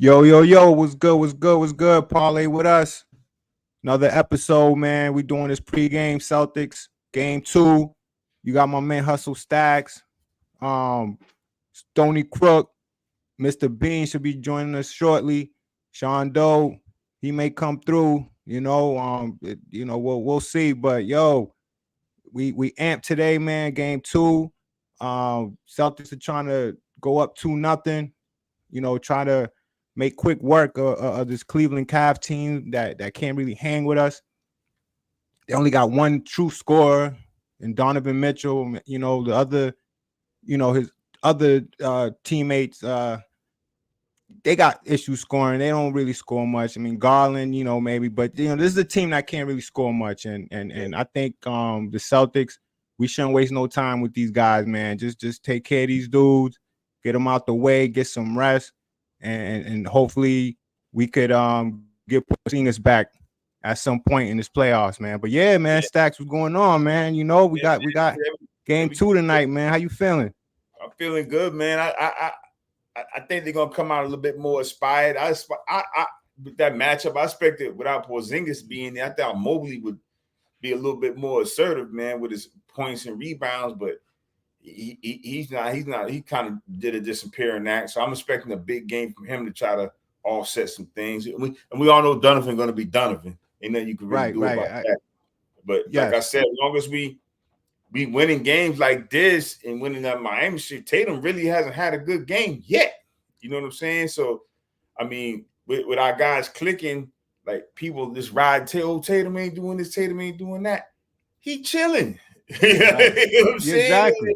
Yo, yo, yo, what's good? What's good? What's good? Parlay with us. Another episode, man. We doing this pregame Celtics game 2. You got my man Hustle Stacks. Stony Crook, Mr. Bean should be joining us shortly. Sean Doe, he may come through. We'll see. But yo, we amped today, man. Game 2. Celtics are trying to go up 2-0. Try to make quick work of this Cleveland Cavs team that can't really hang with us. They only got one true scorer in Donovan Mitchell. The other, his other teammates, they got issues scoring. They don't really score much. I mean, Garland, maybe, but this is a team that can't really score much. And I think the Celtics, we shouldn't waste no time with these guys, man. Just take care of these dudes, get them out the way, get some rest. And hopefully we could get Porzingis back at some point in this playoffs, man. But yeah, man, Stacks, what's going on, man? We got game 2 tonight, man. How you feeling? I'm feeling good, man. I think they're gonna come out a little bit more inspired. With that matchup, I expected without Porzingis being there, I thought Mobley would be a little bit more assertive, man, with his points and rebounds, but he's not. He kind of did a disappearing act. So I'm expecting a big game from him to try to offset some things. And we all know Donovan going to be Donovan. Ain't nothing you can really do about that. But like I said, as long as we winning games like this and winning that Miami shit, Tatum really hasn't had a good game yet. You know what I'm saying? So, I mean, with our guys clicking, like people just ride Tatum ain't doing this, Tatum ain't doing that. He chilling. You know what I'm saying? Exactly.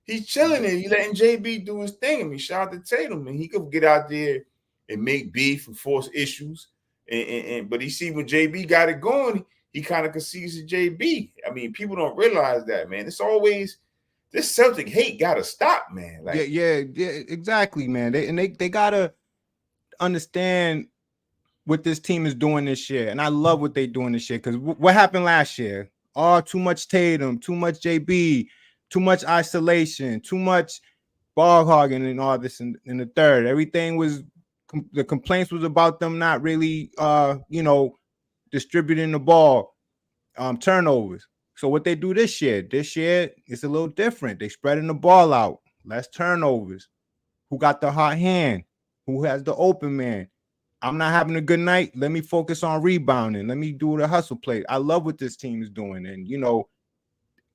He's chilling and he letting JB do his thing. I mean, shout out to Tatum, and he could get out there and make beef and force issues. But he see when JB got it going, he kind of concedes to JB. I mean, people don't realize that, man. It's always this Celtic hate gotta stop, man. Like, yeah, exactly, man. They gotta understand what this team is doing this year, and I love what they're doing this year because what happened last year? Oh, too much Tatum, too much JB. Too much isolation, too much ball hogging and all this in the third. Everything was the complaints was about them not really distributing the ball, turnovers. So what they do this year it's a little different. They spreading the ball out, less turnovers. Who got the hot hand? Who has the open man? I'm not having a good night. Let me focus on rebounding. Let me do the hustle play. I love what this team is doing. And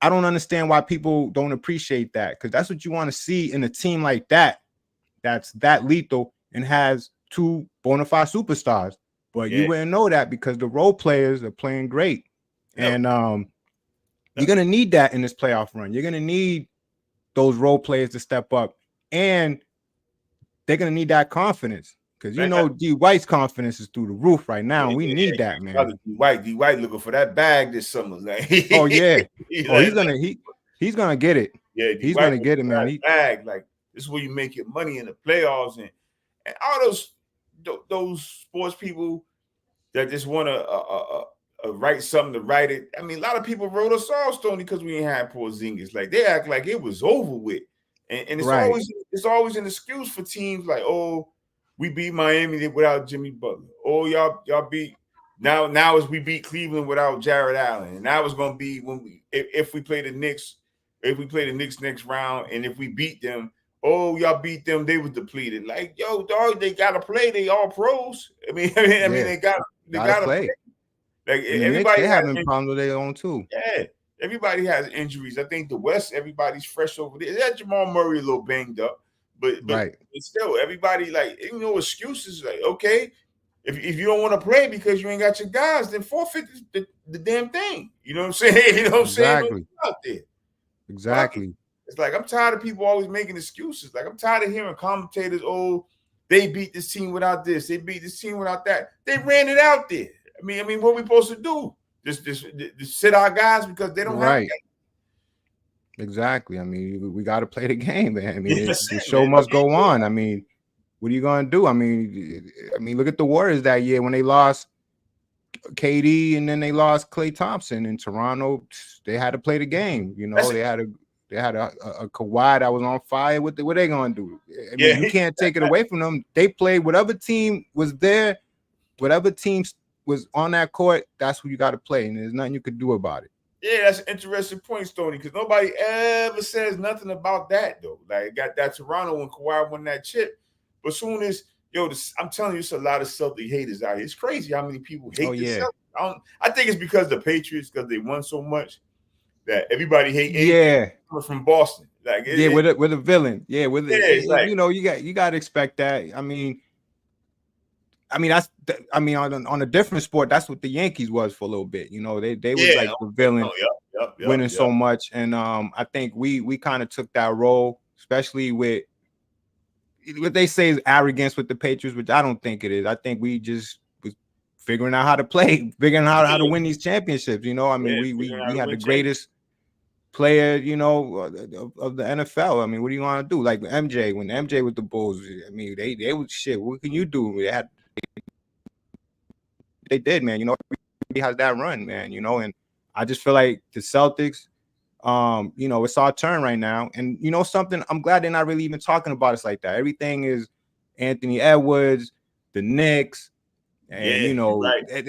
I don't understand why people don't appreciate that, because that's what you want to see in a team like that, that's that lethal and has two bona fide superstars. But you wouldn't know that because the role players are playing great. And you're going to need that in this playoff run. You're going to need those role players to step up, and they're going to need that confidence. Because D White's confidence is through the roof right now. We need that, man. D White looking for that bag this summer. Like, oh yeah, he's gonna get it. Yeah, he's gonna get it, man. Bag, like, this is where you make your money in the playoffs, and all those sports people that just want to write something to write it. I mean, a lot of people wrote us off, Stoney, because we ain't had Porzingis. Like, they act like it was over with, and it's always an excuse for teams like, oh, we beat Miami without Jimmy Butler. Oh, y'all beat now as we beat Cleveland without Jared Allen. And that was gonna be when if we play the Knicks, next round, and if we beat them, oh, y'all beat them, they was depleted. Like, yo, dog, they gotta play. They all pros. I mean, they gotta play. Like, everybody they having problems with their own too. Yeah, everybody has injuries. I think the West, everybody's fresh over there. Yeah, Jamal Murray a little banged up. But still, everybody, like, excuses. Like, okay, if you don't want to play because you ain't got your guys, then forfeit the damn thing. You know what I'm saying? You know what I'm saying? Out there. Exactly. It's like, I'm tired of people always making excuses. Like, I'm tired of hearing commentators, oh, they beat this team without this, they beat this team without that. They ran it out there. I mean, what are we supposed to do? Just sit our guys because they don't have games. Exactly. I mean, we got to play the game, man. I mean, the show must go on. I mean, what are you going to do? I mean, look at the Warriors that year when they lost KD and then they lost Klay Thompson in Toronto. They had to play the game. They had to They had a Kawhi that was on fire. What they gonna do? I mean, you can't take it away from them. They played whatever team was there, whatever team was on that court. That's who you got to play, and there's nothing you could do about it. Yeah, that's an interesting point, Stoney, because nobody ever says nothing about that, though. Like, got that Toronto when Kawhi won that chip. But soon as, I'm telling you, it's a lot of Celtic haters out here. It's crazy how many people hate the Celtics. I think it's because the Patriots, because they won so much, that everybody hate from Boston. Like, with a villain. Yeah, like, you got to expect that. I mean, on a different sport, that's what the Yankees was for a little bit. They was like the villain, winning so much, and I think we kind of took that role, especially with what they say is arrogance with the Patriots, which I don't think it is. I think we just was figuring out how to play, figuring out how to win these championships. We had the greatest player, of the NFL. I mean, what do you want to do? Like MJ, when MJ with the Bulls, I mean, they was shit. What can you do? They did, man. He has that run, man. And I just feel like the Celtics, it's our turn right now. And something, I'm glad they're not really even talking about us like that. Everything is Anthony Edwards, the Knicks, and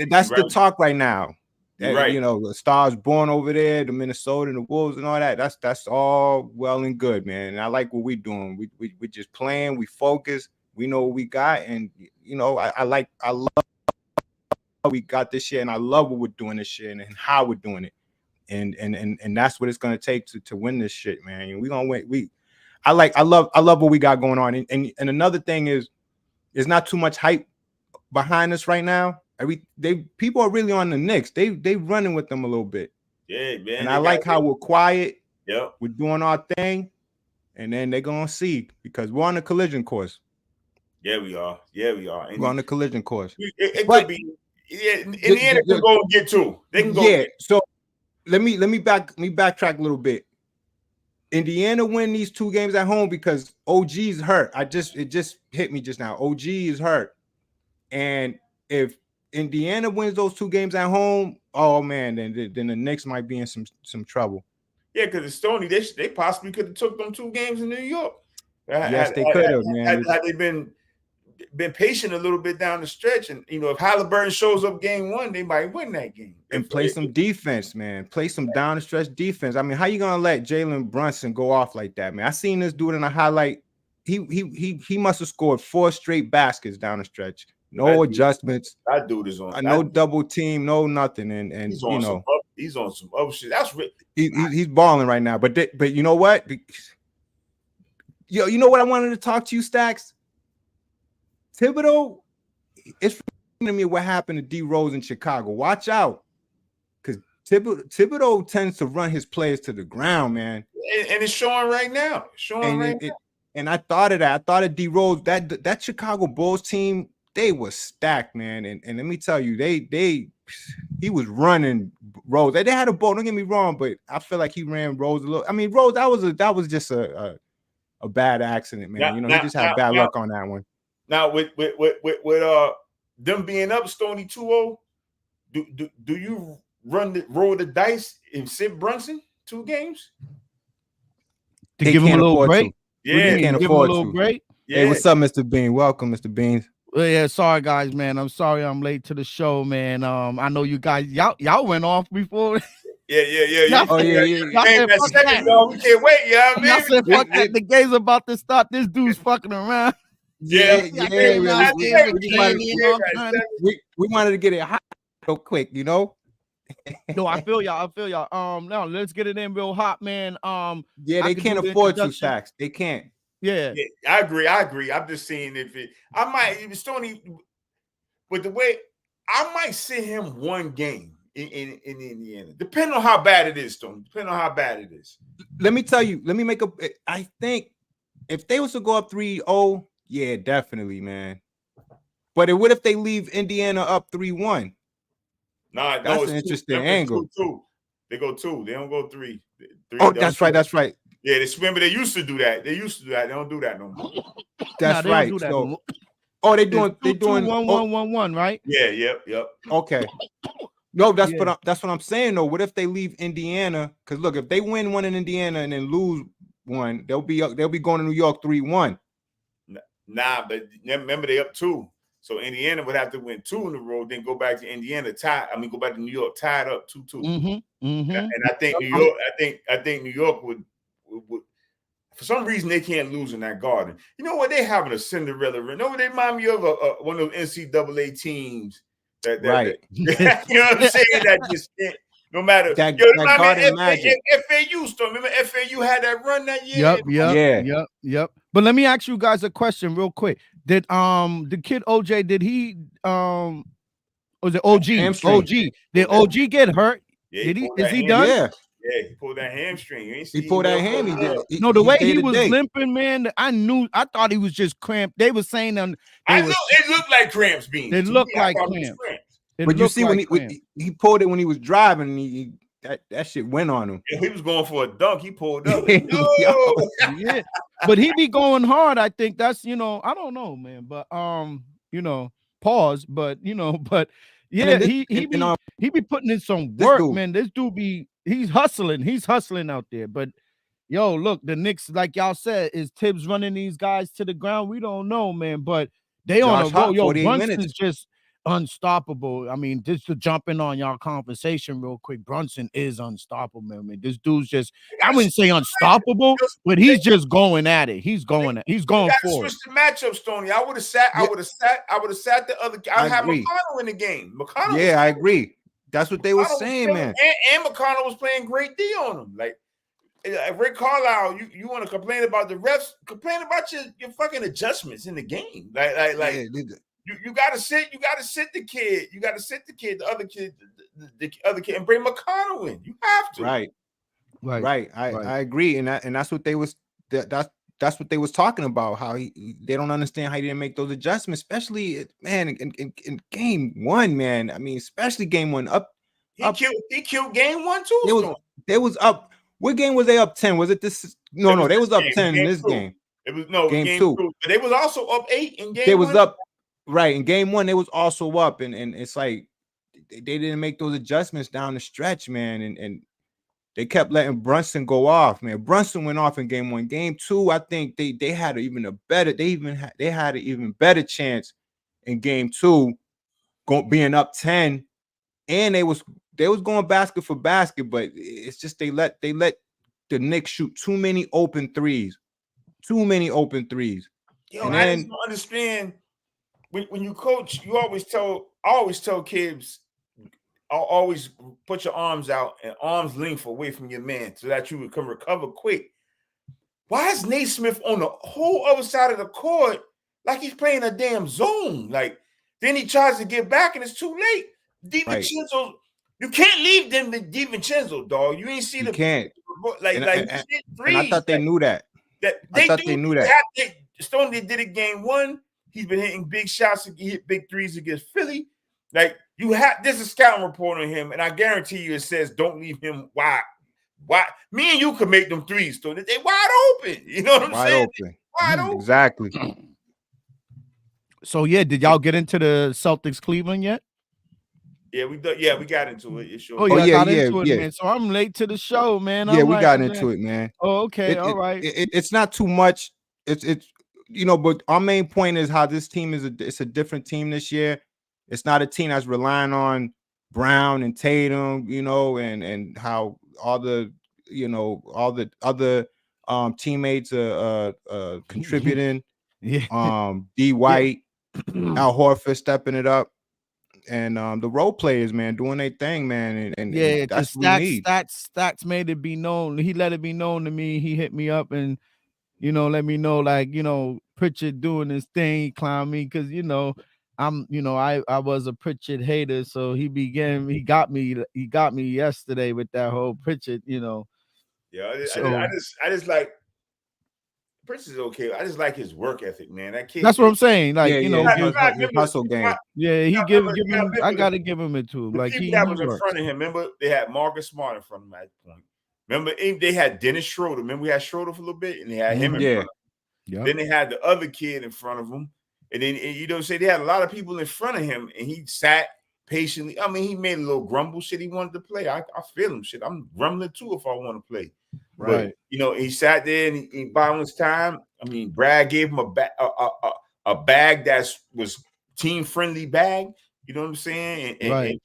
that's the talk right now. The Stars born over there, the Minnesota and the Wolves and all that. That's all well and good, man. And I like what we're doing. We just playing, we focus, we know what we got, and I love we got this shit, and I love what we're doing this shit and how we're doing it. And that's what it's gonna take to win this shit, man. We gonna win. I love what we got going on. And another thing is, there's not too much hype behind us right now. People are really on the Knicks. They running with them a little bit. Yeah, man. And I like how we're quiet. Yep. We're doing our thing, and then they're gonna see, because we're on a collision course. Yeah, we are. And we're on the collision course. It could be. Yeah, in the end, they can go and get two. They can go. Yeah. So let me backtrack a little bit. Indiana win these 2 games at home because OG's hurt. It just hit me just now. OG is hurt, and if Indiana wins those 2 games at home, oh man, then the Knicks might be in some trouble. Yeah, because the Stoney, they possibly could have took them 2 games in New York. Yes, they could have, man. Had they been patient a little bit down the stretch, and if Halliburton shows up game 1, they might win that game. And play some defense, man. Play some down the stretch defense. I mean, how you gonna let Jalen Brunson go off like that, man? I seen this dude in a highlight. He must have scored 4 straight baskets down the stretch. No adjustments. That dude is on no double team, no nothing. And he's on some other shit. That's he's balling right now. But you know what? You know what I wanted to talk to you, Stacks? Thibodeau, it's reminding me of what happened to D Rose in Chicago. Watch out, because Thibodeau tends to run his players to the ground, man. And it's showing right now. And I thought of that. I thought of D Rose. That Chicago Bulls team, they were stacked, man. And let me tell you, he was running Rose. They had a ball. Don't get me wrong, but I feel like he ran Rose a little. I mean, Rose, that was just a bad accident, man. He just had bad luck on that one. Now with them being up Stoney 2-0, do you roll the dice and sit Brunson 2 games to give him a little break? Yeah, we can't afford to. Break. Yeah. Hey, what's up, Mr. Bean? Welcome, Mr. Beans. Well, yeah, sorry guys, man. I'm sorry I'm late to the show, man. I know you guys, y'all went off before. Yeah. Oh, yeah. We can't wait, yeah. Y'all said, fuck that. The game's about to start. This dude's fucking around. Yeah. We wanted to get it hot real quick, No, I feel y'all. Now let's get it in real hot, man. They can't afford 2 stacks. They can't. Yeah, I agree. I'm just saying I might even Stoney, but the way I might sit him 1 game in Indiana, depending on how bad it is, Stoney. Depending on how bad it is. Let me tell you. I think if they was to go up 3-0, yeah, definitely, man. But what if they leave Indiana up 3-1? Nah, that's an interesting angle. They go 2. They don't go 3. That's right. Yeah, remember they used to do that. They don't do that no more. That's right. They're doing 1-1-1-1, right? Yeah, yep. Okay. No, that's what I'm saying though. What if they leave Indiana? Because look, if they win one in Indiana and then lose one, they'll be going to New York 3-1. Nah, but remember they up 2. So Indiana would have to win 2 in a row, then go back to Indiana go back to New York tied up 2-2. Mm-hmm, mm-hmm. And I think New York, I think New York would for some reason they can't lose in that Garden. You know what? They having a Cinderella run. You know what they remind me of one of those NCAA teams right. you know what I'm saying? That just can't. No matter that Garden Magic. FAU storm. Remember FAU had that run that year? Yep. But let me ask you guys a question real quick. Did the kid OJ, did he was it OG? Hamstring. OG. Did OG get hurt? Yeah, did he? Is he done? Yeah, he pulled that hamstring. He pulled that ham. He did. No, the way he was limping, man, I thought he was just cramped. They were saying it looked like cramps being. It looked like cramps. But you see, when he pulled it when he was driving, that shit went on him. Yeah, he was going for a dunk. He pulled up. Yeah. But he be going hard. I think that's, I don't know, man. But pause. But yeah, he be putting in some work, man. This dude he's hustling out there. But yo, look, the Knicks, like y'all said, is Tibbs running these guys to the ground? We don't know, man. But they on a roll. Yo, Brunson is just unstoppable. I mean, just to jump in on y'all conversation real quick, Brunson is unstoppable, man. This dude's just, I wouldn't say unstoppable, but he's just going at it. He's going for it. Switch the matchup, Stoney. I would have sat the other guy. I have McConnell in the game. McConnell. I agree. That's what they were saying, man. And McConnell was playing great D on him. Like Rick Carlisle, you want to complain about the refs? Complain about your fucking adjustments in the game. You gotta sit the kid. You gotta sit the kid, the other kid, and bring McConnell in. You have to. Right. I agree, and that's what they was that's what they was talking about. How they don't understand how he didn't make those adjustments, especially in game 1, man. I mean, especially game 1 up. He killed game 1 too. They was up. What game was they up 10? Was it this? No, they was up 10 in this game. It was game 2. But they was also up 8 in game 1. They was up. Right, in game 1, they was also up, and it's like they didn't make those adjustments down the stretch, man, and they kept letting Brunson go off, man. Brunson went off in game 1. Game 2, I think they had an even better chance in game 2, being up 10, and they was going basket for basket, but it's just they let the Knicks shoot too many open threes. Yo, and I just don't understand. When you coach, I always tell kids, always put your arms out and arm's length away from your man so that you can recover quick. Why is Naismith on the whole other side of the court like he's playing a damn zone? Like, then he tries to get back and it's too late. DiVincenzo, you can't leave them to DiVincenzo, dog. You ain't see the. You can't. And I thought they knew that. They knew that. Stone did it game 1. He's been hitting big shots. He hit big threes against Philly. Like, this is scouting report on him, and I guarantee you it says don't leave him wide. Why? Me and you could make them threes, so they wide open. You know what I'm saying? Wide open. Exactly. So yeah, did y'all get into the Celtics Cleveland yet? Yeah, we got into it. Sure. Man. So I'm late to the show, man. We got into it, man. Oh, okay, all right. It's not too much. It's but our main point is how this team it's a different team this year. It's not a team that's relying on Brown and Tatum, and how all the other teammates are contributing. D. White, Al Horford stepping it up, and the role players, man, doing their thing, man. And that's what we need. Stats made it be known. He let it be known to me. He hit me up and let me know, like, Pritchard doing his thing. He clowned me because I was a Pritchard hater, so he got me yesterday with that whole Pritchard, Yeah, I just like Pritchard's okay. I just like his work ethic, man. That kid. That's what I'm saying. Like, hustle game. Yeah, I gotta give him it to him. Like, he was in front of him. Remember, they had Marcus Smart in front of him at that point. Remember, they had Dennis Schroeder. Remember, we had Schroeder for a little bit, and they had him in front of him. Yep. Then they had the other kid in front of him. And then, they had a lot of people in front of him, and he sat, patiently. I mean, he made a little grumble shit. He wanted to play. I feel him. Shit, I'm grumbling too if I want to play. Right. But you know, he sat there and he bided his time. I mean, Brad gave him a bag that was team friendly bag. You know what I'm saying?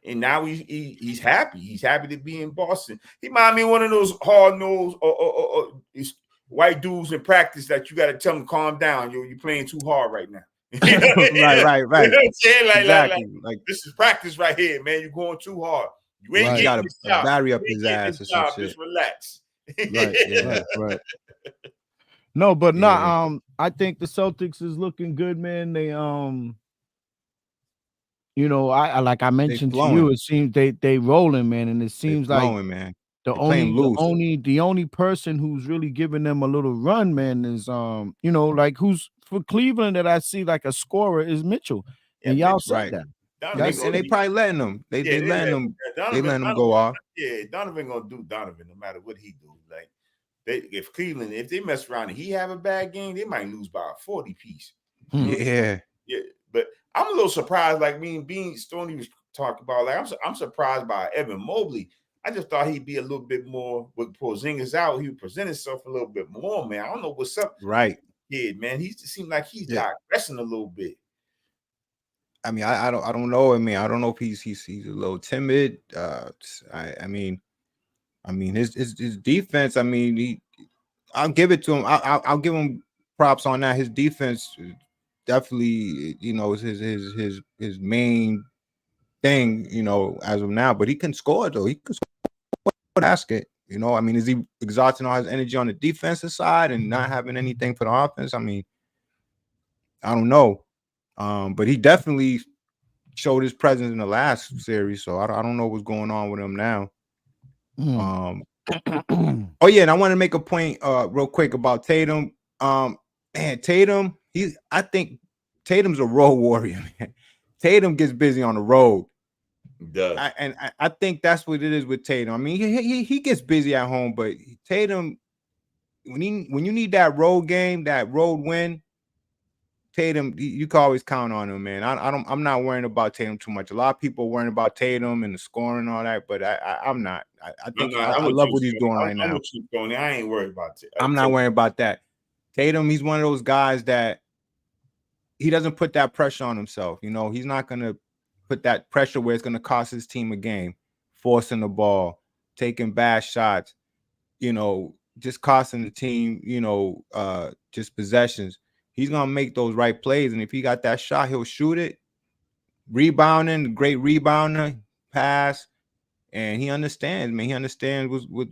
And now he's happy. He's happy to be in Boston. He might be one of those hard nosed or white dudes in practice that you got to tell them calm down. You're playing too hard right now. Right. You know what I'm saying? Exactly. Like this is practice right here, man. You're going too hard. You ain't got getting this job. battery up his ass or some shit. Just relax. Right. Yeah. Right. No, but no. I think the Celtics is looking good, man. They you know, I like I mentioned to you, it seems they rolling, man, and it seems like man. the only person who's really giving them a little run, man, is you know, like who's for Cleveland that I see like a scorer is Mitchell. And y'all said that. And they probably letting them. They letting them go off. Yeah, Donovan gonna do Donovan no matter what he do. Like if Cleveland, if they mess around and he have a bad game, they might lose by a 40 piece. Yeah. But I'm a little surprised, like me and Bean Stoney was talking about. Like I'm surprised by Evan Mobley. I just thought he'd be a little bit more with Porzingis out. He would present himself a little bit more, man. I don't know what's up. Right. Yeah, man. He seemed like he's digressing a little bit. I mean, I don't know. I mean, I don't know if he's a little timid. I mean his defense. I mean, I'll give it to him. I'll give him props on that. His defense definitely, you know, is his main thing, you know, as of now. But he can score though. He can score a basket. You know, I mean, is he exhausting all his energy on the defensive side and not having anything for the offense? I mean, I don't know. But he definitely showed his presence in the last series, so I don't know what's going on with him now. Oh yeah, and I want to make a point real quick about Tatum. Man, Tatum, I think Tatum's a road warrior, man. Tatum gets busy on the road. I think that's what it is with Tatum. I mean, he gets busy at home, but Tatum, when you need that road game, that road win, Tatum, you can always count on him, man. I'm not worrying about Tatum too much. A lot of people are worrying about Tatum and the scoring and all that, but I'm not. I think I love what he's doing right now. I ain't worried about Tatum. I'm not worried about that. Tatum, he's one of those guys that he doesn't put that pressure on himself. You know, he's not gonna put that pressure where it's gonna cost his team a game, forcing the ball, taking bad shots, you know, just costing the team, you know, just possessions. He's gonna make those right plays, and if he got that shot, he'll shoot it. Rebounding, great rebounder, pass, and he understands, man. He understands what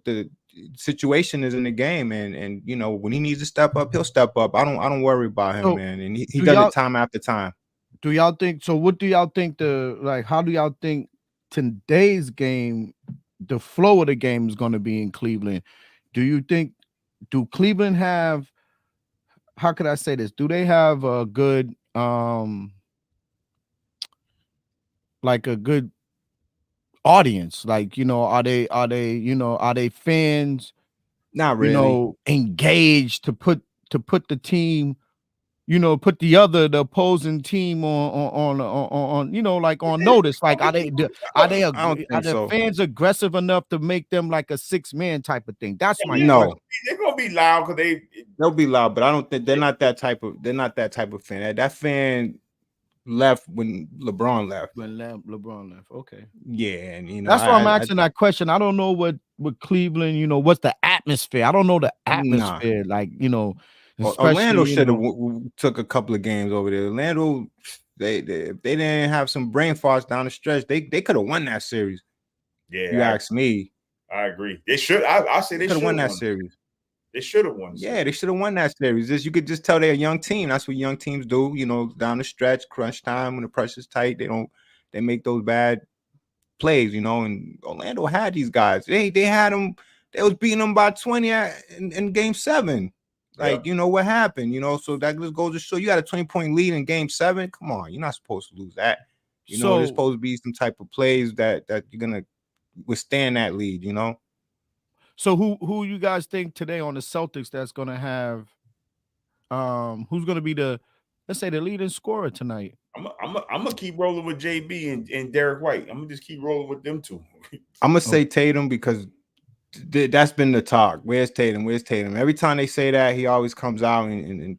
the situation is in the game, and you know, when he needs to step up, he'll step up. I don't worry about him, man, and he does it time after time. Do y'all think? So, what do y'all think? How do y'all think today's game, the flow of the game is going to be in Cleveland? Do you think? Do Cleveland have? How could I say this? Do they have a good like a good audience? Like, you know, are they fans? Not really. You know, engaged to put the team, you know, put the opposing team on you know, like on notice. Like, are the fans aggressive enough to make them like a 6-man type of thing? That's my question. They're gonna be loud because they'll be loud, but I don't think they're not that type of fan. That fan left when LeBron left. When LeBron left, okay. Yeah, and you know that's why I'm asking that question. I don't know what Cleveland, you know, what's the atmosphere? I don't know the atmosphere, like, you know. Orlando should have took a couple of games over there. Orlando, they didn't have some brain farts down the stretch. They could have won that series. Yeah, you ask me. I agree. They should. I say they could have won that series. They should have won. Yeah, they should have won that series. You could just tell they're a young team. That's what young teams do. You know, down the stretch, crunch time when the pressure's tight, they make those bad plays. You know, and Orlando had these guys. They had them. They was beating them by 20 in Game 7. Like, you know what happened, you know, so that just goes to show you got a 20-point lead in Game 7. Come on, you're not supposed to lose that. You know, there's supposed to be some type of plays that you're gonna withstand that lead, you know. So who you guys think today on the Celtics that's gonna have who's gonna be let's say the leading scorer tonight? I'm gonna keep rolling with JB and Derek White. I'm gonna just keep rolling with them two. I'm gonna say Tatum because that's been the talk. Where's Tatum? Where's Tatum? Every time they say that, he always comes out and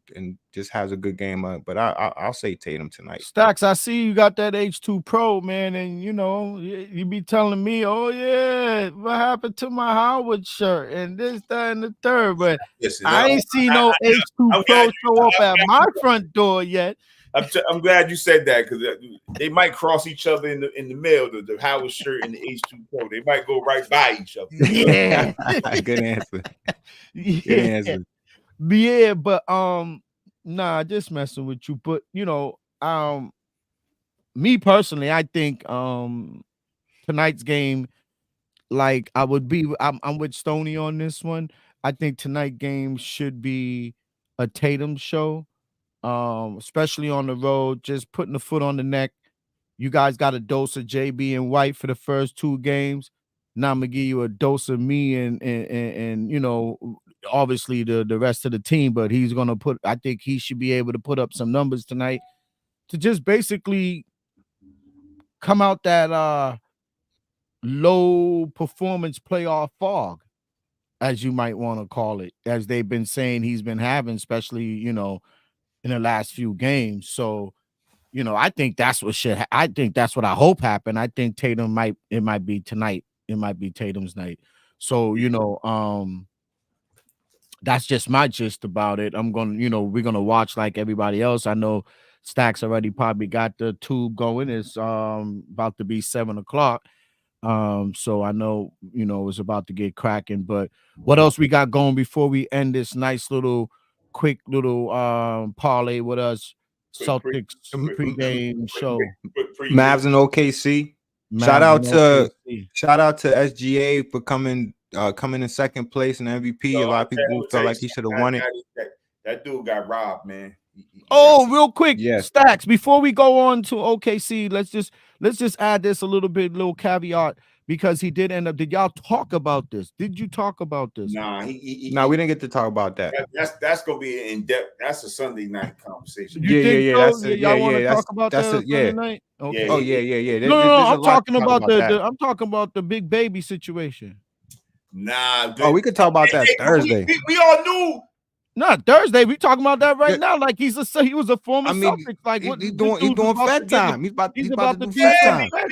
just has a good game. But I'll say Tatum tonight. Stacks, I see you got that H2 Pro, man, and you be telling me, oh yeah, what happened to my Howard shirt and this, that, and the third. But listen, I ain't see no H2 Pro show up at my front door yet. I'm glad you said that because they might cross each other in the mail, the Howard shirt and the H2 Pro. They might go right by each other. Yeah. Good answer. Yeah. Good answer. Yeah, but nah, just messing with you. But me personally, I think tonight's game, like I'm with Stoney on this one. I think tonight's game should be a Tatum show. Especially on the road, just putting the foot on the neck. You guys got a dose of JB and White for the first 2 games. Now I'm gonna give you a dose of me and obviously the rest of the team, but I think he should be able to put up some numbers tonight to just basically come out that low performance playoff fog, as you might want to call it, as they've been saying he's been having, especially, in the last few games. So, I think that's what I think that's what I hope happened. I think it might be tonight. It might be Tatum's night. So, that's just my gist about it. I'm we're gonna watch like everybody else. I know Stacks already probably got the tube going. It's about to be 7:00. So I know it's about to get cracking. But what else we got going before we end this nice quick little parlay with us? Celtics pregame show. Mavs and OKC. Shout out to SGA for coming in second place in MVP. A lot of people felt like he should have won it. That dude got robbed, man. Real quick, Stacks. Before we go on to OKC, let's just add this little caveat, because he did end up. Did y'all talk about this? Did you talk about this? Nah, we didn't get to talk about that. That's gonna be in depth. That's a Sunday night conversation. Y'all want to talk about that Sunday night? Okay. Oh yeah. No. I'm talking about I'm talking about the big baby situation. Nah. We could talk about that Thursday. We all knew. Not Thursday. We talking about that right now. Like he was a former Celtic. Like he's doing Fed time. He's about to do Fed time. I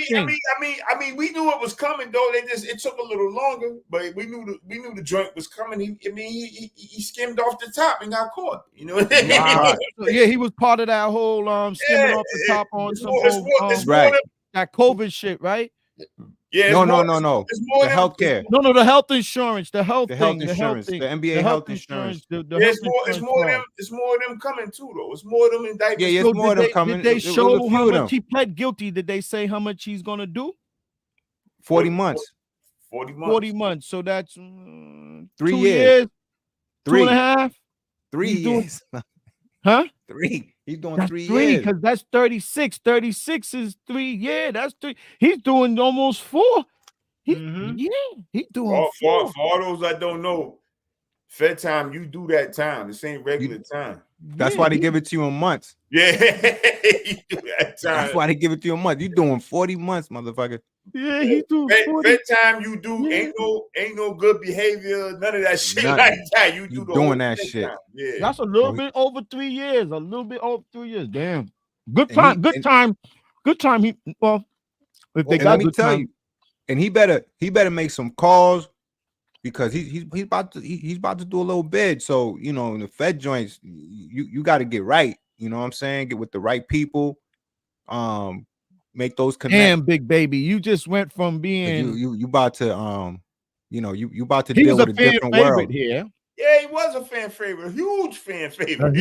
mean, we knew it was coming though. It took a little longer, but we knew the joint was coming. He skimmed off the top and got caught. Wow. Yeah, he was part of that whole skimming off the top on that COVID shit, right? Yeah, no. The healthcare. No, the health insurance, the health insurance, the NBA health insurance. It's more of them coming too, though. It's more of them indictments. Yeah, it's more of them coming. Did they show how much he pled guilty? Did they say how much he's gonna do? 40 months. 40 months. So that's 3 years. 2.5. 3 years. Huh? 3. He's doing 3 years. Because that's 36. 36 is 3. Yeah, that's 3. He's doing almost 4. He's doing 4. For all those that don't know, Fed time, you do that time. This ain't regular time. That's why they give it to you in months. Yeah, you do that time. That's why they give it to you in months. You doing 40 months, motherfucker. Yeah, he doing 40. Fed time you do ain't no good behavior, none of that shit like that. You do doing that shit. Time. Yeah. That's a little bit over 3 years. A little bit over 3 years. Damn. Good time. Good time. If they got good time. And he better make some calls, because he's about to do a little bid. So, in the Fed joints, you got to get right. You know what I'm saying? Get with the right people. Make those connections. Damn, big baby, you just went from being you about to you about to deal with a different world here. Yeah, he was a fan favorite, a huge fan favorite.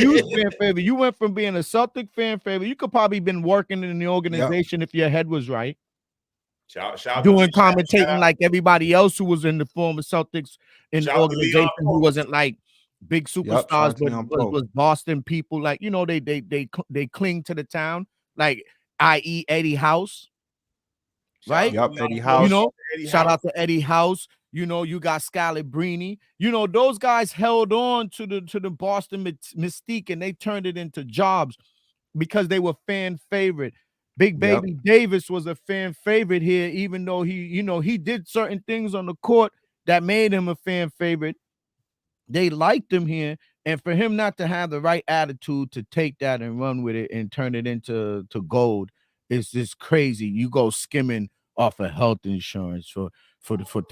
You went from being a Celtic fan favorite. You could probably been working in the organization if your head was right. Doing commentating like everybody else who was in the former Celtics in the organization, who wasn't like big superstars, but was Boston people. Like, they cling to the town, like i.e. Eddie House, right? Eddie House. Shout out to Eddie House. You got Scalabrine. Those guys held on to the Boston mystique, and they turned it into jobs. because they were fan favorite. Big Baby Davis was a fan favorite here, even though he did certain things on the court that made him a fan favorite. They liked him here, and for him not to have the right attitude to take that and run with it and turn it into gold is just crazy. You go skimming off of health insurance to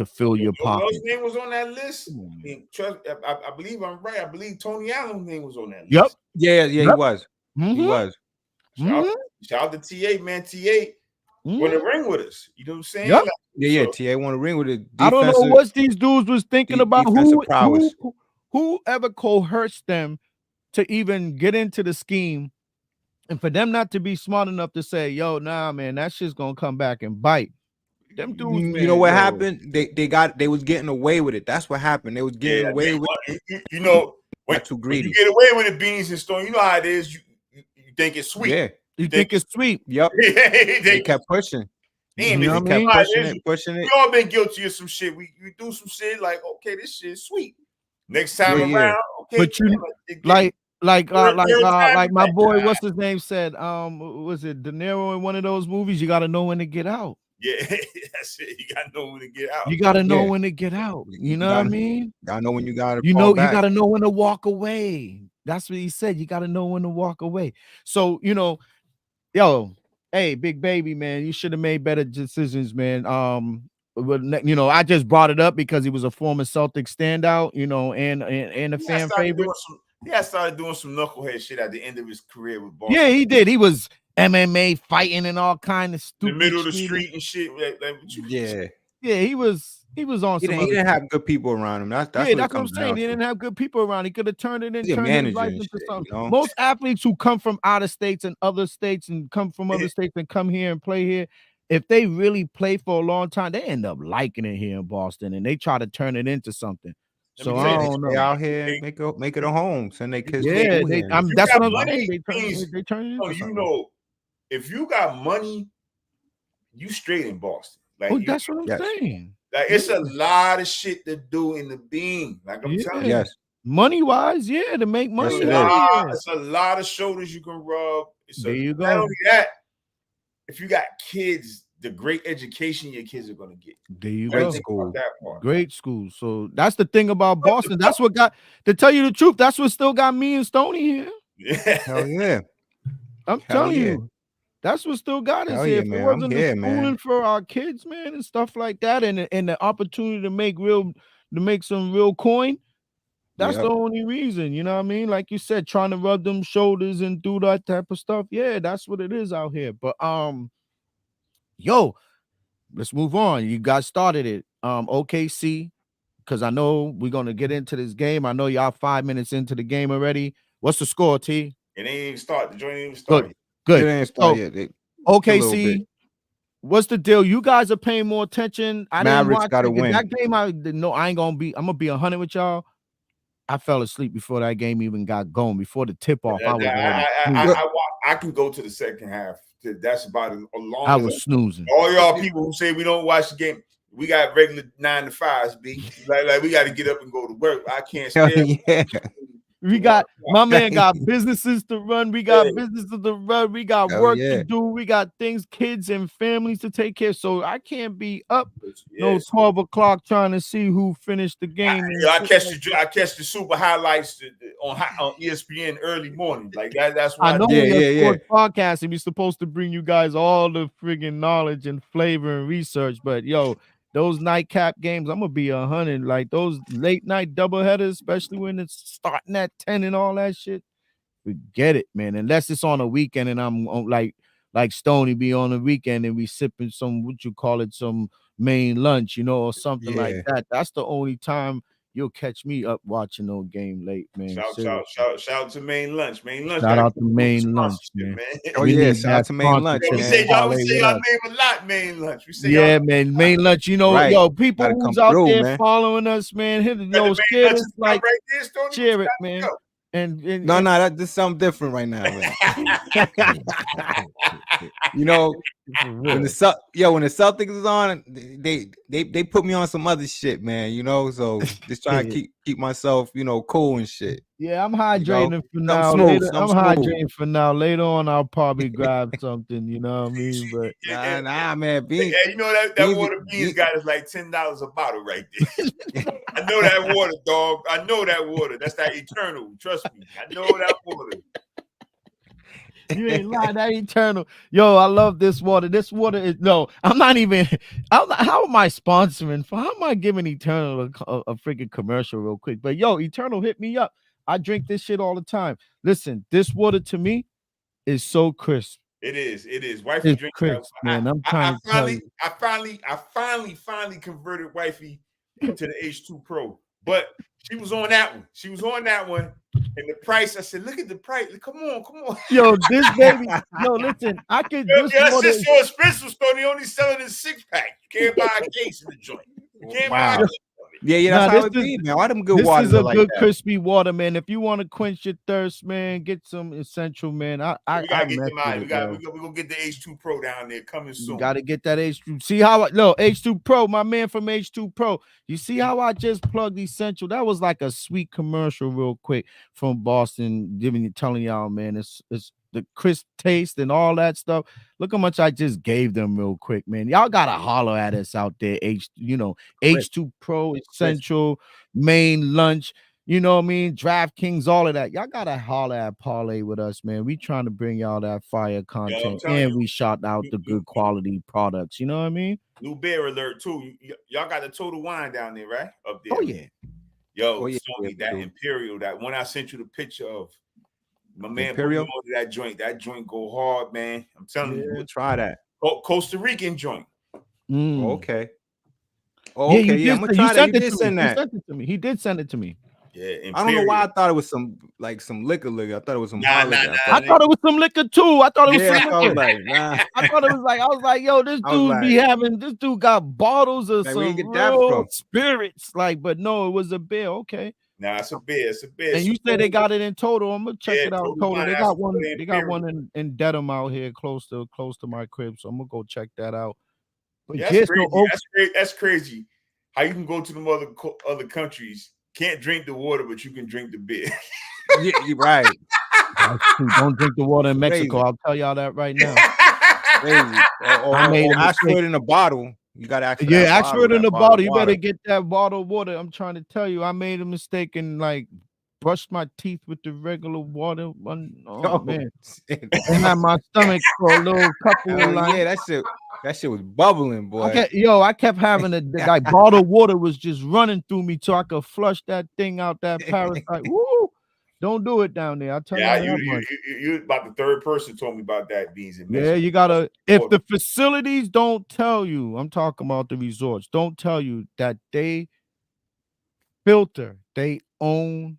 fill your pocket. Whose name was on that list? I believe I'm right. I believe Tony Allen's name was on that list. Yep. Yeah, he was. He was. Shout out to TA, man. TA won the ring with us. You know what I'm saying? Yep. Like, TA won the ring with it. I don't know what these dudes was thinking about. Whoever coerced them to even get into the scheme, and for them not to be smart enough to say, "Yo, nah, man, that shit's gonna come back and bite." Them dudes, man, you know what happened? They was getting away with it. That's what happened. They was getting away with it. You know, when too greedy. You get away with it, Beans and Stone. You know how it is. You think it's sweet. Yeah, you think it's sweet. Yep. They kept pushing. Damn, you know what I mean? Pushing it. We all been guilty of some shit. We do some shit like, okay, this shit is sweet. Next time around, okay. But you like my boy, what's his name said? Was it De Niro in one of those movies? You got to know when to get out. Yeah, that's it. You got to know when to get out. You got to know when to get out. You know what I mean? Gotta know when you got to. You got to know when to walk away. That's what he said. You got to know when to walk away. So hey, Big Baby, man, you should have made better decisions, man. I just brought it up because he was a former Celtics standout, and a fan favorite. I started doing some knucklehead shit at the end of his career with Boston. Yeah, he did. He was MMA fighting and all kind of stupid. In the middle of the street and shit. Yeah, he was on. He didn't have good people around him. That's what I'm saying. He didn't have good people around. He could have turned it into something. You know? Most athletes who come from out of states and other states and come from other states and come here and play here, if they really play for a long time, they end up liking it here in Boston, and they try to turn it into something. So I don't know. They out here make it a home, send their kids. Yeah, that's what I'm saying. They turn it into something. You know, if you got money, you straight in Boston. Like, that's what I'm saying. Like, it's a lot of shit to do in the beam. Like I'm telling you. Yes. Money wise, to make money. It's a lot of shoulders you can rub. There you go. Not only that, if you got kids, the great education your kids are gonna get. There you go. Great school. So that's the thing about Boston. That's what to tell you the truth, that's what still got me and Stoney here. Yeah. Hell yeah. I'm telling you. That's what still got us here. If it wasn't the schooling for our kids, man, and stuff like that, and the opportunity to make some real coin, that's the only reason. You know what I mean? Like you said, trying to rub them shoulders and do that type of stuff. Yeah, that's what it is out here. But let's move on. You guys started it. OKC, because I know we're gonna get into this game. I know y'all 5 minutes into the game already. What's the score, T? It ain't even start. The joint ain't even started. Good. OKC, what's the deal? You guys are paying more attention. I Mavericks didn't watch gotta win. That game. I'm gonna be 100 with y'all. I fell asleep before that game even got going. Before the tip off, I can go to the second half. That's about as long. I was snoozing. All y'all people who say we don't watch the game, we got regular 9 to 5s. B like we got to get up and go to work. I can't stand. We got my man got businesses to run. We got businesses to run. We got work to do. We got things, kids and families to take care of. So I can't be up 12 o'clock trying to see who finished the game. I catch the super highlights on ESPN early morning. Like that's why I know we have podcast and we're supposed to bring you guys all the friggin' knowledge and flavor and research. But those nightcap games, I'm gonna be 100. Like those late night doubleheaders, especially when it's starting at 10 and all that shit. Forget it, man. Unless it's on a weekend and I'm on, like Stoney be on the weekend and we sipping some some main lunch, or something like that. That's the only time you'll catch me up watching no game late, man. Shout out to main lunch. Shout out to main lunch, man. Oh yeah, shout out to main lunch. We say y'all name a lot, main lunch. We say main lunch. People who's out there following us, man. Share this, like share it, man. And no, this is something different right now, man. When the Celtics is on, they put me on some other shit, man. So just trying to keep myself, cool and shit. Yeah, I'm hydrating for now. Smooth, Later, I'm hydrating for now. Later on, I'll probably grab something. You know what I mean? But nah, man. Beans, you know that water Beans got is like $10 a bottle right there. I know that water, dog. I know that water. That's that Eternal. Trust me. I know that water. You ain't lying. That Eternal. Yo, I love this water. This water is I'm not even. How am I sponsoring? How am I giving Eternal a freaking commercial real quick? But yo, Eternal, hit me up. I drink this shit all the time. Listen, this water to me is so crisp. It is. Wifey drinks crisp, man. I'm trying to tell you. I finally converted Wifey into the H2 Pro, but she was on that one. And the price, I said, look at the price. Come on. Yo, this baby. Yo, listen, I could. That's just so expensive, store. They only sell it in 6-pack. You can't buy a case in the joint. You can't buy it. Yeah, that's how it be, man. All them good water. This is a good crispy water, man. If you want to quench your thirst, man, get some Essential, man. We gotta get them out. We're gonna get the H2 Pro down there coming soon. You gotta get that H2. See how H2 Pro, my man from H2 Pro. You see how I just plugged Essential? That was like a sweet commercial, real quick, from Boston, telling y'all, man, it's the crisp taste and all that stuff. Look how much I just gave them real quick, man. Y'all gotta holler at us out there. H2 Pro, Essential, Main Lunch, you know what I mean? DraftKings, all of that. Y'all gotta holler at Parlay with us, man. We trying to bring y'all that fire content, and we shout out the good quality products. You know what I mean? New beer alert too. Y'all got the Total Wine down there, right? Up there. Oh yeah. Yo, Sony, that Imperial, that one I sent you the picture of. My man Imperial? Put me on that joint. That joint go hard, man. I'm telling you. We'll try that. Costa Rican joint. Okay. Oh, okay. Yeah, I'm gonna try that. You did send that. He sent it to me. He did send it to me. Yeah, Imperial. I don't know why I thought it was some liquor. I thought it was some liquor. I thought it was some liquor too. I thought it was some liquor. I thought it was I was like, yo, this dude got bottles of some real spirits. But no, it was a beer. Okay. Nah, it's a beer. And you said they got it in Total. I'm gonna check it out. Total. They got one. They got one in Dedham out here, close to my crib. So I'm gonna go check that out. But that's crazy. That's crazy. How you can go to them other countries, can't drink the water, but you can drink the beer. Yeah, you're right. Don't drink the water in Mexico. I'll tell y'all that right now. Crazy. Or ask for it in a bottle. You gotta ask for ask for it in the bottle. You better get that bottle of water. I'm trying to tell you, I made a mistake and brushed my teeth with the regular water. Oh man, and had my stomach for a little couple of that shit was bubbling, boy. I kept having bottled water was just running through me so I could flush that thing out, that parasite. Woo! Don't do it down there. I'll tell you. You about the third person told me about that, Beans. You gotta. If the facilities don't tell you, I'm talking about the resorts, don't tell you that they filter, they own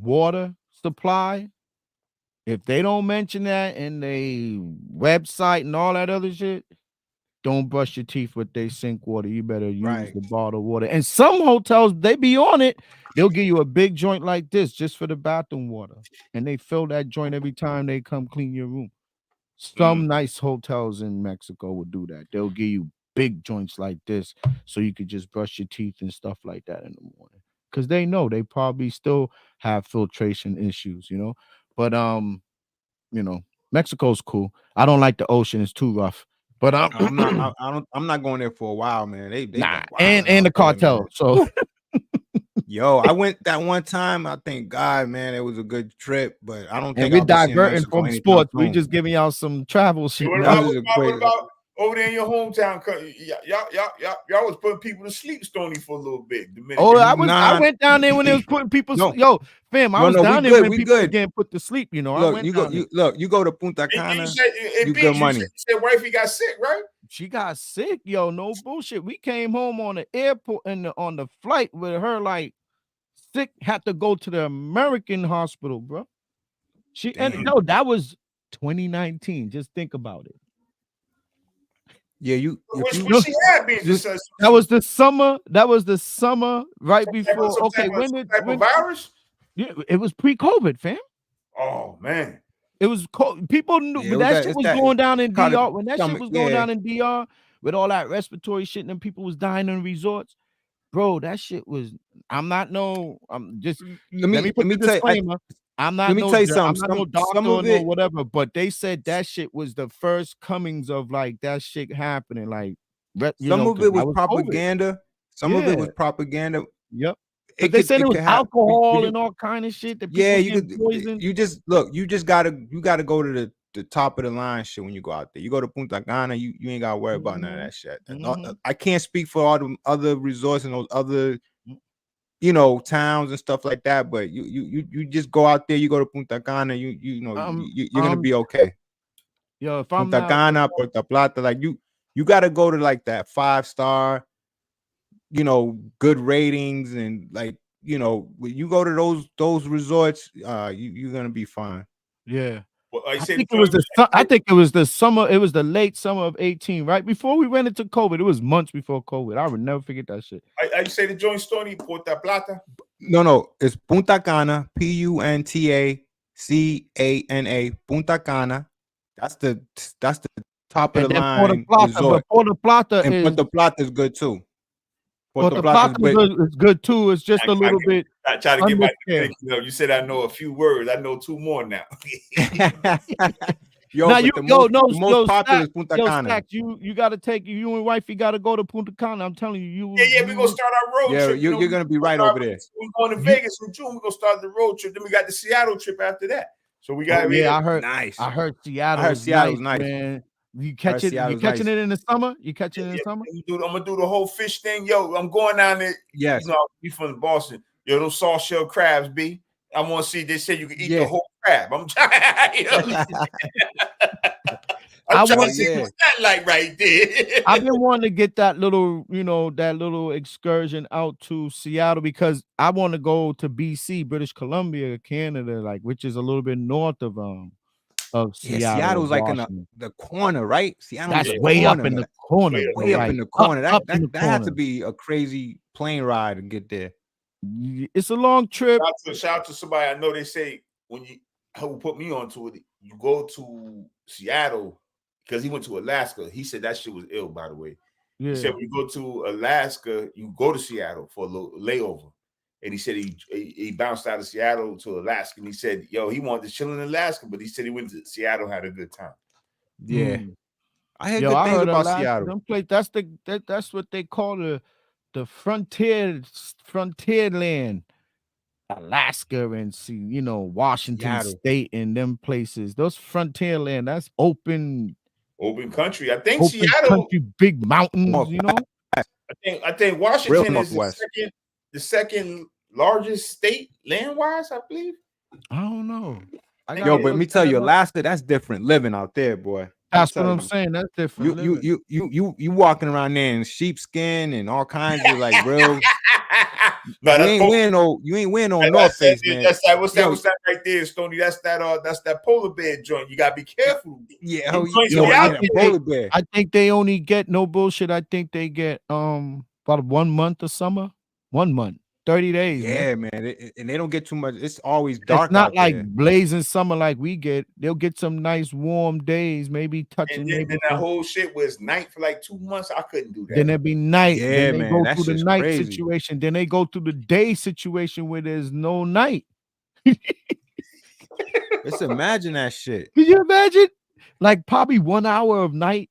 water supply. If they don't mention that in their website and all that other shit, don't brush your teeth with their sink water. You better use the bottled water. And some hotels, they be on it. They'll give you a big joint like this just for the bathroom water. And they fill that joint every time they come clean your room. Some nice hotels in Mexico would do that. They'll give you big joints like this so you could just brush your teeth and stuff like that in the morning. Because they know they probably still have filtration issues, But Mexico's cool. I don't like the ocean. It's too rough. But I'm not going there for a while, man. They and the cartel. Man. So yo, I went that one time. I thank God, man, it was a good trip. But I don't think we're diverting from sports. We're just giving y'all some travel shit. What about over there in your hometown? Y'all was putting people to sleep, Stony, for a little bit. I went down there when they was putting people. Yo, fam, I was down there when people were getting put to sleep. Look, you go to Punta Cana. You get money. You said wifey got sick, right? She got sick, yo. No bullshit. We came home on the airport and on the flight with her sick. Had to go to the American hospital, bro. That was 2019. Just think about it. Yeah, that was the summer. That was the summer right before. Okay, when virus? Yeah, it was pre-COVID, fam. Oh man, it was people knew, but that shit was going down in DR. When that shit was going down in DR with all that respiratory shit and people was dying in resorts, bro, that shit was. I'm not no. I'm just. Let me put the tell you. disclaimer. I'm not Let me no. tell you I'm something. not no doctor Some or of no it, whatever. But they said that shit was the first comings of like that shit happening. Like, you some know, of it was that was COVID. propaganda. Some of it was Yeah. propaganda. Yep. Because they said it was have. alcohol and all kind of shit that Yeah, people you getting could. poisoned. You just look. You gotta go to the top of the line shit when you go out there. You go to Punta Cana, you ain't gotta worry about none of that shit. I can't speak for all the other resorts and those other, towns and stuff like that. But you just go out there. You go to Punta Cana. You're gonna be okay. Yo, if I'm Punta not Cana, Puerto Plata, like you gotta go to like that 5-star, good ratings, and like when you go to those resorts, you're gonna be fine. Yeah. Well, I think it was the summer. It was the late summer of 18, right before we went into COVID. It was months before COVID. I would never forget that shit. I say the joint Stony Puerto Plata. No, it's Punta Cana, PUNTACANA, Punta Cana. That's the top of the line resort. But Puerto Plata And Puerto Plata is good too. Puerto Plata is good too. It's just a little bit. I try to get my you said I know a few words. I know 2 more now. The most popular is Punta Cana. Stack, you gotta take you and wifey gotta go to Punta Cana. I'm telling you, we're gonna start our road trip. You're gonna be right over there. We're going to Vegas in June. We're gonna start the road trip. Then we got the Seattle trip after that. So we got I heard nice. I heard Seattle's nice, man. You catching it in the summer? You catching it in the summer? I'm gonna do the whole fish thing. Yo, I'm going down there. Yes. You from Boston. Yo, those soft shell crabs, B. I want to see. They said you can eat the whole crab. I'm trying. I'm trying to see what's that like right there. I've been wanting to get that little excursion out to Seattle because I want to go to BC, British Columbia, Canada, like which is a little bit north of Seattle. Seattle's like in the corner, right? That's way up in the corner. Way up in the corner. That has to be a crazy plane ride to get there. It's a long trip. Shout out to somebody I know. They say who put me onto it. You go to Seattle because he went to Alaska. He said that shit was ill. By the way, he said when you go to Alaska, you go to Seattle for a little layover. And he said he bounced out of Seattle to Alaska. And he said, yo, he wanted to chill in Alaska, but he said he went to Seattle, had a good time. Yeah. I heard good things about Seattle. That's what they call the frontier land. Alaska and Washington State and them places. Those frontier land, that's open country. I think Seattle country, big mountains, I think Washington is the second largest state land-wise, I believe. I don't know. But let me tell you, Alaska, that's different living out there, boy. That's what I'm saying. That's different. You walking around there in sheepskin and all kinds of like real. You ain't wearing no North Face, man. What's that right there, Stoney? That's that polar bear joint. You gotta be careful. Yeah, polar bear. I think they only get no bullshit. I think they get about 1 month of summer. 1 month, 30 days. Yeah, man. And they don't get too much. It's always dark. It's not like blazing summer like we get. They'll get some nice warm days, maybe touching. And then that whole shit was night for like 2 months. I couldn't do that. Then it'd be night. Yeah, then they man. go through the night situation. Then they go through the day situation where there's no night. Let's imagine that shit. Can you imagine? Like probably 1 hour of night.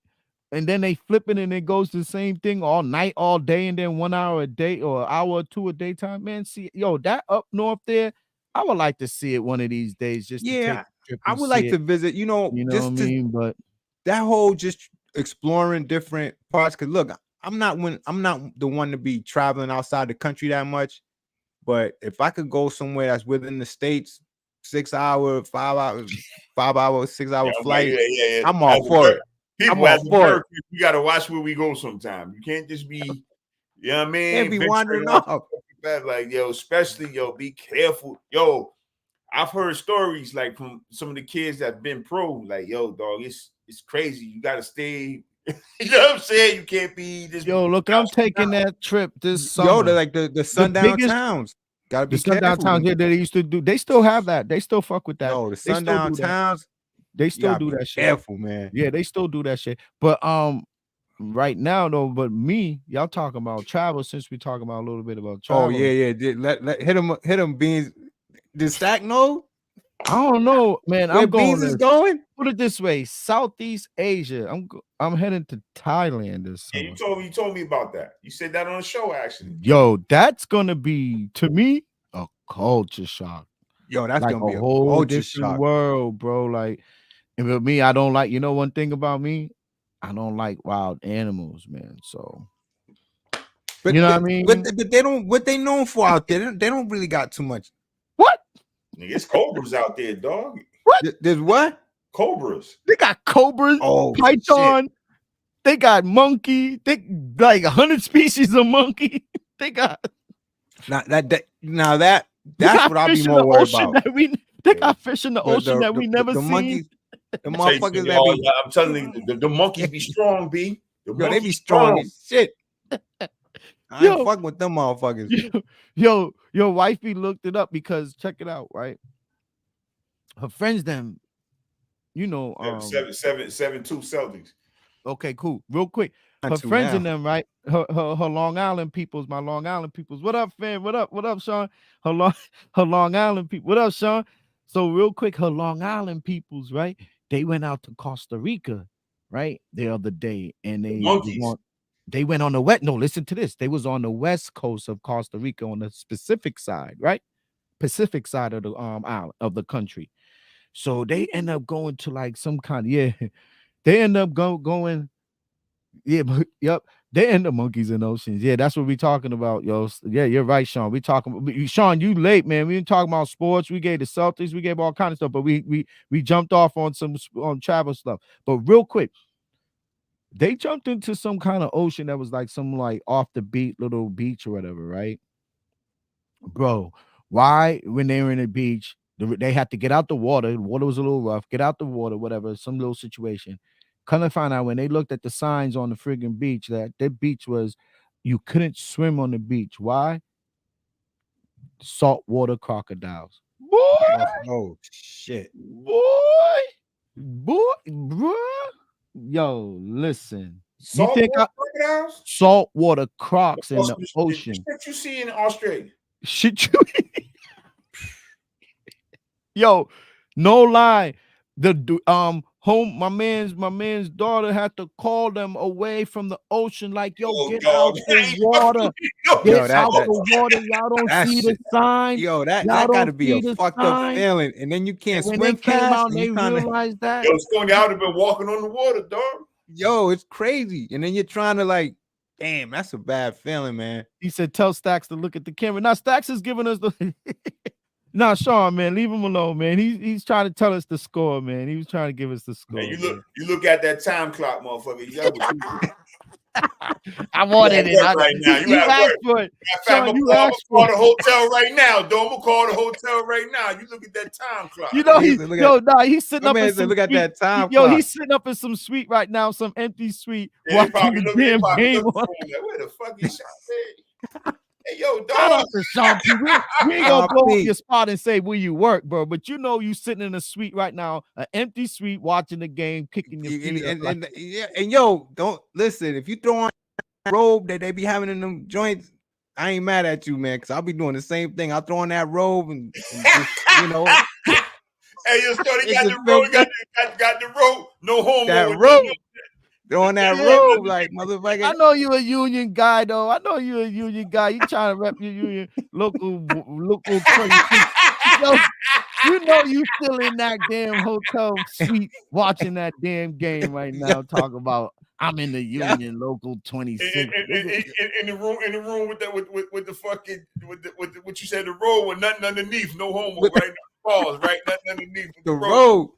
And then they flip it and it goes to the same thing all night, all day, and then 1 hour a day or an hour or two a daytime. Man, see, that up north there, I would like to see it one of these days. Just I would like to visit. You know what I mean? But that whole just exploring different parts. Cause look, I'm not the one to be traveling outside the country that much. But if I could go somewhere that's within the states, 6 hour, 5 hours, 5 hour, 6 hour flight, I'm all for it. People as Americans, we gotta watch where we go sometime. You can't just be, you know what I mean? Can't be wandering off. Like, especially, be careful. I've heard stories like from some of the kids that've been pro, like, dog, it's crazy. You gotta stay. You know what I'm saying? You can't be this. Look, I'm taking that trip this summer. They're like the sundown towns. Gotta be careful. Sundown towns that they used to do. They still have that. They still fuck with that. No, the sundown towns. They still do that shit. Careful, man. Yeah, they still do that shit. But right now though, but me, y'all talking about travel since we talking about a little bit about travel. Oh yeah. Let hit him Beans. Did Stack know? I don't know, man. Where I'm Beans going is going? Put it this way, Southeast Asia. I'm heading to Thailand this Yeah, summer. you told me about that. You said that on the show, actually. Yo, that's gonna be to me a culture shock. Yo, that's Like gonna a be a whole culture different shock. world, bro. Like, and with me, I don't like. You know, one thing about me, I don't like wild animals, man. So, But you know what I mean? But they don't. What they known for out there? They don't really got too much. What? It's cobras out there, dog. What? There's what? Cobras. They got cobras, python. Shit. They got monkey. They like 100 species of monkey. They got that's what I'll be more worried about. They got fish in the ocean that we never seen. Monkeys, the motherfuckers that be. I'm telling you, the monkeys be strong, B. Yo, they be strong as shit. I ain't fucking with them motherfuckers. Yo, wifey looked it up because check it out, right? Her friends, them, you know, 7-2 Celtics. Okay, cool. Real quick, her friends in them, right? Her Long Island peoples, my Long Island peoples. What up, fam? What up, Sean? Her Long Island people. What up, Sean? So real quick, her Long Island peoples, right? They went out to Costa Rica, right, the other day, and they went on the west. No, listen to this. They was on the west coast of Costa Rica on the Pacific side, right? Pacific side of the island of the country. So they end up going to like some kind of They end up going. Yeah, but yep. They end up monkeys in oceans. Yeah, that's what we talking about, yo. Yeah, you're right, Sean. We talking. Sean, you late, man. We didn't talk about sports. We gave the Celtics. We gave all kind of stuff, but we jumped off on some travel stuff. But real quick, they jumped into some kind of ocean that was like some like off the beat little beach or whatever, right? Bro, why when they were in the beach, they had to get out the water. The water was a little rough. Get out the water, whatever, some little situation. Come to find out when they looked at the signs on the friggin' beach that beach was you couldn't swim on the beach. Why? Saltwater crocodiles. Boy! Oh shit. Boy. Yo, listen. Crocodiles? Saltwater crocs in the ocean. Shit you see in Australia. Shit you Yo, no lie. The my man's daughter had to call them away from the ocean, like, yo, get out the water. Get out the water. Y'all don't see the sign. Yo, that gotta be a fucked up feeling. And then you can't swim fast. When they came out, they realized that. Yo, Stoney, I would have been walking on the water, dog. Yo, it's crazy. And then you're trying to like, damn, that's a bad feeling, man. He said, tell Stacks to look at the camera. Now, Stacks is giving us the Nah, Sean, man, leave him alone, man. He's trying to tell us the score, man. He was trying to give us the score. Man, you look at that time clock, motherfucker. I wanted it right now. You asked for it. I'm gonna call the hotel right now. I'm gonna call the hotel right now. You look at that time clock. You know, he's sitting up in some look at that time clock. Yo, he's sitting up in some suite right now, some empty suite, watching the damn game. Where the fuck is Sean? Hey, yo, dog. Shout out to Sean P. We ain't gonna blow up your spot and say where you work, bro. But you know you sitting in a suite right now, an empty suite, watching the game, kicking your feet. And yo, don't listen. If you throw on that robe that they be having in them joints, I ain't mad at you, man, because I'll be doing the same thing. I'll throw on that robe and just, Hey, yo, Stoney got the robe, got the robe. No homo. That robe. Throwing that robe, like, motherfucker. I know you a union guy, though. I know you a union guy. You trying to rep your union local 26. You know you still in that damn hotel suite watching that damn game right now. Talk about I'm in the union local 26. In the room with the fucking with what you said, the robe with nothing underneath, no homo, right? Pause, right? Nothing underneath the robe.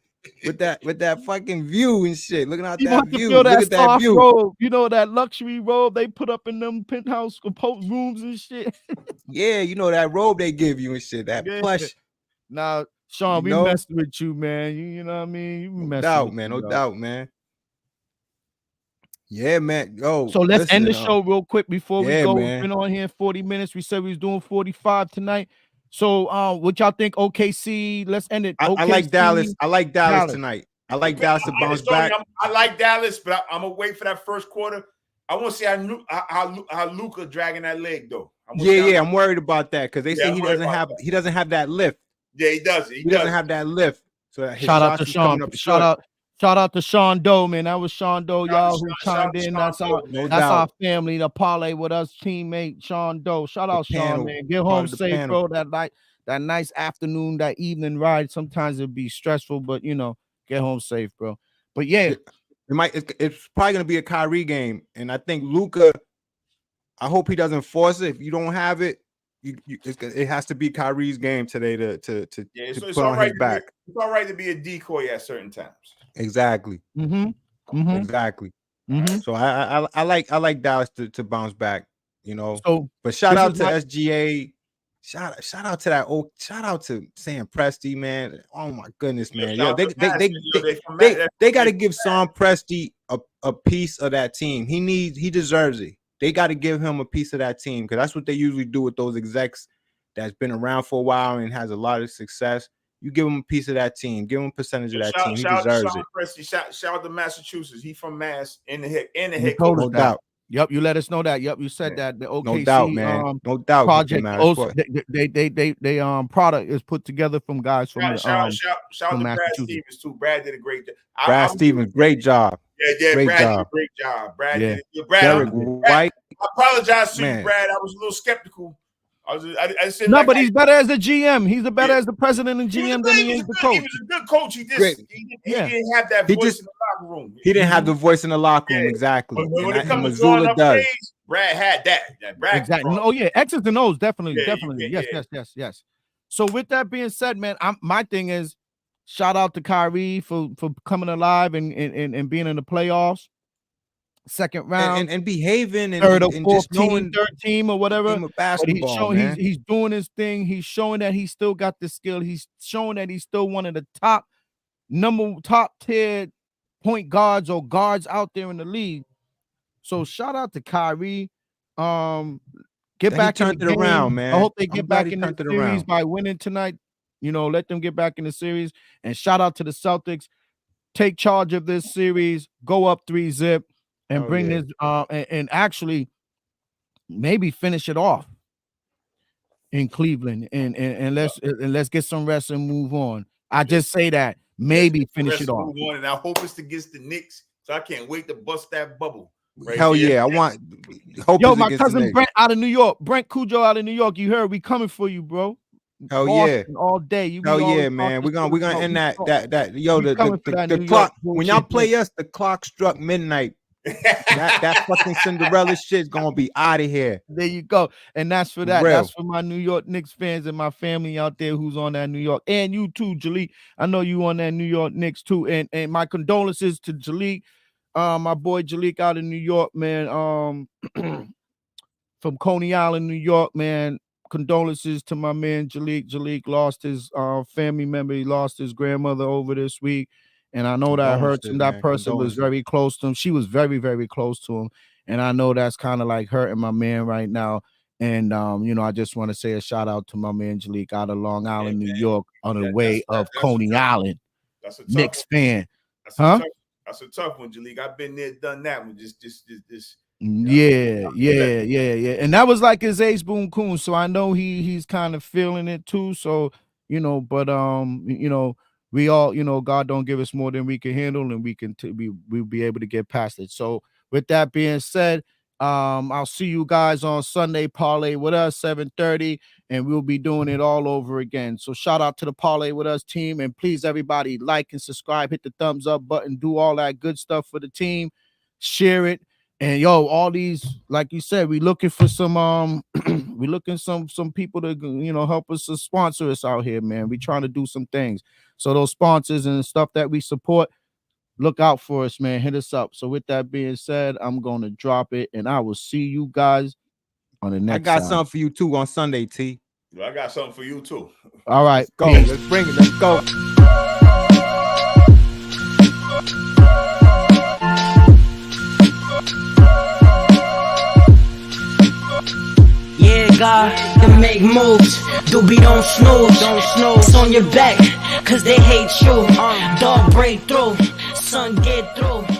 With that fucking view and shit, looking out that view. Look at that view. Robe. You know that luxury robe they put up in them penthouse rooms and shit. Yeah, you know that robe they give you and shit. That plush. Now, Sean, we messed with you, man. You know what I mean? You no doubt, man. No doubt, man. Yeah, man. Yo. So let's end the show real quick before we go. Man. We've been on here 40 minutes. We said we was doing 45 tonight. So what y'all think? OKC, let's end it. OKC, I like Dallas. I like Dallas tonight. I like Dallas to bounce back. I like Dallas, but I'm gonna wait for that first quarter. I want to see how Luka dragging that leg though. I'm worried about that because they say he doesn't have that lift. Yeah, he doesn't. He doesn't have that lift. So shout out to Sean. Shout out to Sean Doe, man. That was Sean Doe, y'all, who chimed in. That's our family, the parlay with us teammate Sean Doe. Shout out Sean, man. Get home safe, bro. That nice afternoon, that evening ride. Sometimes it'd be stressful, but get home safe, bro. But yeah, it's probably gonna be a Kyrie game, and I think Luka. I hope he doesn't force it. If you don't have it, it has to be Kyrie's game today to put on his back. It's all right to be a decoy at certain times. Exactly. Exactly. So I like Dallas to bounce back. So, but shout out to SGA. Shout out to shout out to Sam Presti, man. Oh my goodness, man. They got to give Sam Presti a piece of that team. He deserves it. They got to give him a piece of that team because that's what they usually do with those execs that's been around for a while and has a lot of success. You give him a piece of that team, give him a percentage of that team. He deserves it. Presti, shout out to Massachusetts. He from Mass in the head coach. No doubt. Yep, you let us know that. Yep, you said that. The OKC, no doubt, man. No doubt. Project. They product is put together from guys from shout to Brad Stevens too. Brad did a great job. Brad Stevens, great job. Yeah, Brad did a great job. Brad did it. Brad, I apologize to you, Brad. I was a little skeptical. I said but he's better as the GM. He's better as the president and GM than he is the coach. He was a good coach. He didn't have that voice in the locker room. He didn't have the voice in the locker room, exactly. When it comes to drawing up plays, Brad had that. Brad exactly. Oh yeah, X's and O's, definitely. Yes. So with that being said, man, my thing is shout out to Kyrie for coming alive and being in the playoffs. Second round and behaving and third or and fourth just knowing third team or whatever. Basketball, he's doing his thing. He's showing that he's still got the skill. He's showing that he's still one of the top tier point guards or guards out there in the league. So shout out to Kyrie. Get back in the game. Around, man. I hope they get back in the series by winning tonight. Let them get back in the series. And shout out to the Celtics. Take charge of this series. Go up 3-0. And bring this and actually maybe finish it off in Cleveland and let's get some rest and move on. I just say that maybe finish it off. And I hope it's against the Knicks, so I can't wait to bust that bubble. Right Hell here. Yeah, I want. My cousin Brent out of New York, Brent Cujo out of New York. You heard we coming for you, bro. Hell yeah, all day. Man. We're gonna end that. The clock. When y'all play us, the clock struck midnight. that fucking Cinderella shit's gonna be out of here. There you go. And that's for that. That's for my New York Knicks fans and my family out there who's on that New York. And you too, Jalik. I know you on that New York Knicks too. And my condolences to Jalik, my boy Jalik out in New York, man. From Coney Island, New York, man. Condolences to my man Jalik. Jalik lost his family member. He lost his grandmother over this week. And I know that hurts him. That person was very close to him. She was very, very close to him. And I know that's kind of like hurting my man right now. And, I just want to say a shout out to my man Jalik out of Long Island, New York, on the way of Coney Island. That's a Knicks fan. That's a tough one, Jalik. I've been there, done that one. Yeah. And that was like his ace boom coon. So I know he's kind of feeling it too. So, we all, God don't give us more than we can handle, and we'll be able to get past it. So with that being said, I'll see you guys on Sunday Parlay with us 7:30, and we'll be doing it all over again. So shout out to the Parlay with us team, and please everybody like and subscribe, hit the thumbs up button, do all that good stuff for the team, share it. And all these, like you said, we looking for some we looking some people to help us to sponsor us out here, man. We trying to do some things. So those sponsors and stuff that we support, look out for us, man. Hit us up. So with that being said, I'm gonna drop it, and I will see you guys on the next. I got something for you too on Sunday, T. I got something for you too. All right, go. Let's bring it. Let's go. Yeah, God. make moves. Doobie don't snooze. It's on your back, cause they hate you. Dog break through, son get through.